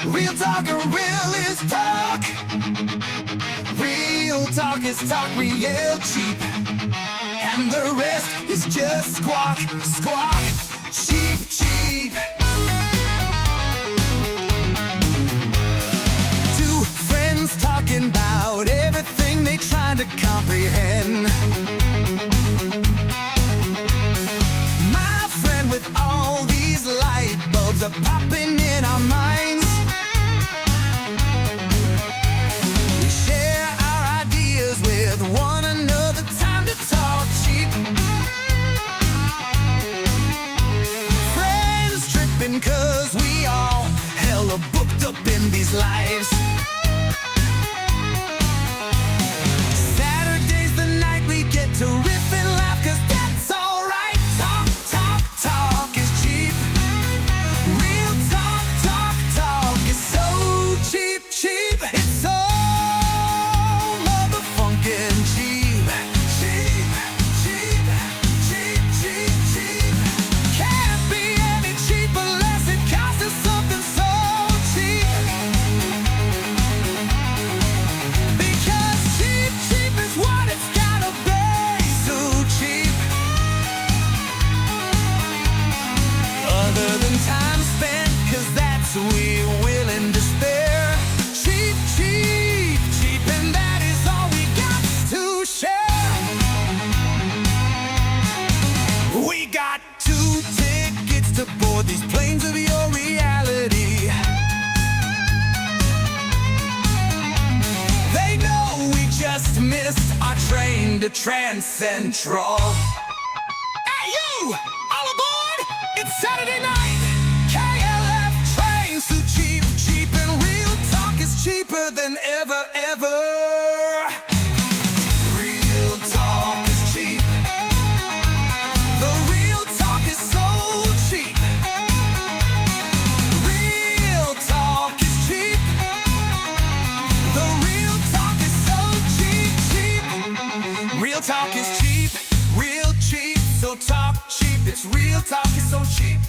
Real talk and real is talk. Real talk is talk real cheap. And the rest is just squawk, squawk, cheap, cheap. Two friends talking about everything they try to comprehend. My friend, with all these light bulbs are popping in our minds. We share our ideas with one another. Time to talk cheap. Friends tripping 'cause we all hella booked up in these lives. Saturday's the night we get to riff and laugh, 'cause that's alright. Talk, talk, talk is cheap. Real talk, talk, talk is so cheap, cheap. It's so motherfunkin' cheap. Cheap, cheap, cheap, cheap, cheap. Can't be any cheaper unless it costs us something so cheap. Because cheap, cheap is what it's gotta be. So cheap. Other than time spent, 'cause that's we're willing to spare. Cheap, cheap, cheap, and that is all we got to share. We got 2 tickets to board these planes of your reality. They know we just missed our train to Trans Central. Hey you, all aboard! It's Saturday night. KLF train, so cheap, cheap, and real talk is cheaper than ever, ever. Real talk is cheap. The real talk is so cheap. Real talk is cheap. The real talk is so cheap, cheap. Real talk is cheap, real cheap. So talk cheap, it's real talk is so cheap.